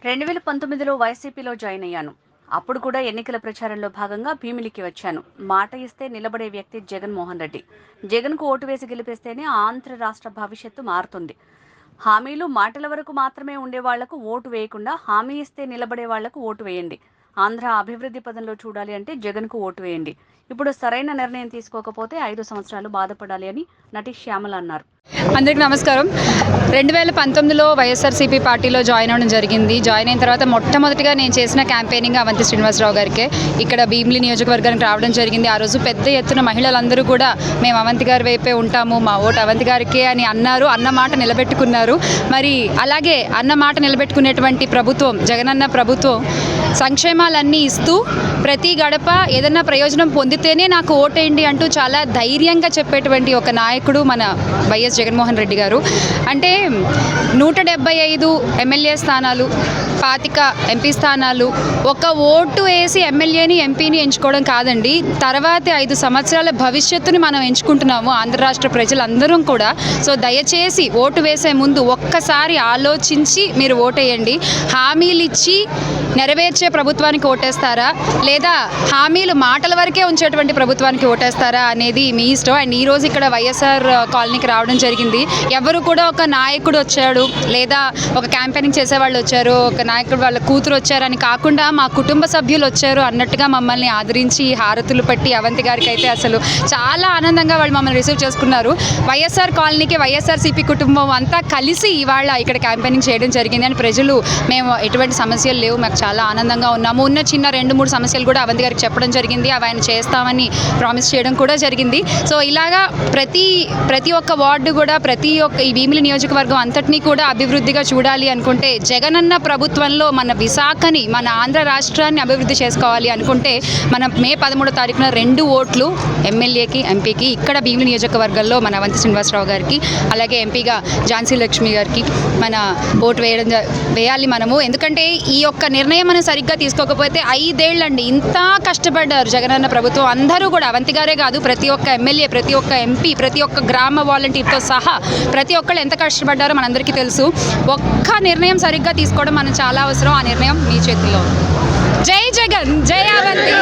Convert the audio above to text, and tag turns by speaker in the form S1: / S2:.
S1: 2019లో వైసీపీలో జాయిన్ అయ్యాను. అప్పుడు కూడా ఎన్నికల ప్రచారంలో భాగంగా భీమిలికి వచ్చాను. మాట ఇస్తే నిలబడే వ్యక్తి జగన్మోహన్ రెడ్డి. జగన్కు ఓటు వేసి గెలిపిస్తేనే ఆంధ్ర రాష్ట్ర భవిష్యత్తు మారుతుంది. హామీలు మాటల వరకు మాత్రమే ఉండే వాళ్లకు ఓటు వేయకుండా హామీ ఇస్తే నిలబడే వాళ్లకు ఓటు వేయండి. ఆంధ్ర అభివృద్ధి పదంలో చూడాలి అంటే జగన్కు ఓటు వేయండి. ఇప్పుడు సరైన నిర్ణయం తీసుకోకపోతే 5 సంవత్సరాలు బాధపడాలి అని నటి శ్యామల అన్నారు.
S2: అందరికీ నమస్కారం. 2019లో వైఎస్ఆర్సీపీ పార్టీలో జాయిన్ అవ్వడం జరిగింది. జాయిన్ అయిన తర్వాత మొట్టమొదటిగా నేను చేసిన క్యాంపెయినింగ్ అవంతి శ్రీనివాసరావు గారికే ఇక్కడ భీమిలి నియోజకవర్గానికి రావడం జరిగింది. ఆ రోజు పెద్ద ఎత్తున మహిళలందరూ కూడా మేము అవంతి గారి వైపే ఉంటాము, మా ఓటు అవంతి గారికే అని అన్నారు. అన్న మాట నిలబెట్టుకున్నారు. మరి అలాగే అన్న మాట నిలబెట్టుకునేటువంటి ప్రభుత్వం, జగనన్న ప్రభుత్వం సంక్షేమాలన్నీ ఇస్తూ ప్రతి గడప ఏదన్నా ప్రయోజనం పొందితేనే నాకు ఓటేయండి అంటూ చాలా ధైర్యంగా చెప్పేటువంటి ఒక నాయకుడు మన వైఎస్ జగన్మోహన్ రెడ్డి గారు. అంటే 175 ఎమ్మెల్యే స్థానాలు, 25 ఎంపీ స్థానాలు, ఒక ఓటు వేసి ఎమ్మెల్యేని ఎంపీని ఎంచుకోవడం కాదండి, తర్వాతి 5 సంవత్సరాల భవిష్యత్తుని మనం ఎంచుకుంటున్నాము ఆంధ్ర రాష్ట్ర ప్రజలందరం కూడా. సో దయచేసి ఓటు వేసే ముందు ఒక్కసారి ఆలోచించి మీరు ఓటేయండి. హామీలు ఇచ్చి నెరవేర్చే ప్రభుత్వానికి ఓటేస్తారా, లేదా హామీలు మాటల వరకే ఉంచేటువంటి ప్రభుత్వానికి ఓటేస్తారా అనేది మీ ఇష్టం. అండ్ ఈరోజు ఇక్కడ వైఎస్ఆర్ కాలనీకి రావడం జరిగింది. ఎవరు కూడా ఒక నాయకుడు వచ్చాడు, లేదా ఒక క్యాంపెయినింగ్ చేసేవాళ్ళు వచ్చారు, ఒక నాయకుడు వాళ్ళ కూతురు వచ్చారని కాకుండా మా కుటుంబ సభ్యులు వచ్చారు అన్నట్టుగా మమ్మల్ని ఆదరించి హారతులు పెట్టి అవంతి గారికి అయితే అసలు చాలా ఆనందంగా వాళ్ళు మమ్మల్ని రిసీవ్ చేసుకున్నారు. వైఎస్ఆర్ కాలనీకి వైఎస్ఆర్సీపీ కుటుంబం అంతా కలిసి ఇవాళ ఇక్కడ క్యాంపెయినింగ్ చేయడం జరిగింది. అని ప్రజలు మేము ఎటువంటి సమస్యలు లేవు, మాకు చాలా ఆనందంగా ఉన్నాము, ఉన్న చిన్న 2-3 సమస్యలు కూడా అవంతి గారికి చెప్పడం జరిగింది, అవి ఆయన చేస్తామని ప్రామిస్ చేయడం కూడా జరిగింది. సో ఇలాగా ప్రతి ఒక్క వార్డు కూడా, ప్రతి ఒక్క ఈ భీమిలి నియోజకవర్గం అంతటినీ కూడా అభివృద్ధిగా చూడాలి అనుకుంటే, జగనన్న ప్రభుత్వంలో మన విశాఖని, మన ఆంధ్ర రాష్ట్రాన్ని అభివృద్ధి చేసుకోవాలి అనుకుంటే మనం మే 13వ తారీఖున 2 ఓట్లు ఎమ్మెల్యేకి, ఎంపీకి ఇక్కడ భీమిలి నియోజకవర్గంలో మన అవంతి శ్రీనివాసరావు గారికి, అలాగే ఎంపీగా ఝాన్సీ లక్ష్మి గారికి మన ఓటు వేయాలి మనము. ఎందుకంటే ఈ యొక్క నిర్ణయం మనం సరిగ్గా తీసుకోకపోతే 5 ఏళ్ళండి ఇంత కష్టపడ్డారు జగనన్న ప్రభుత్వం. అందరూ కూడా అవంతి గారే కాదు, ప్రతి ఒక్క ఎమ్మెల్యే, ప్రతి ఒక్క ఎంపీ, ప్రతి ఒక్క గ్రామ వాలంటీర్తో సహా ప్రతి ఒక్కళ్ళు ఎంత కష్టపడ్డారో మనందరికీ తెలుసు. ఒక్క నిర్ణయం సరిగ్గా తీసుకోవడం మనం చాలా అవసరం. ఆ నిర్ణయం మీ చేతుల్లో. జై జగన్, జై అవంతి.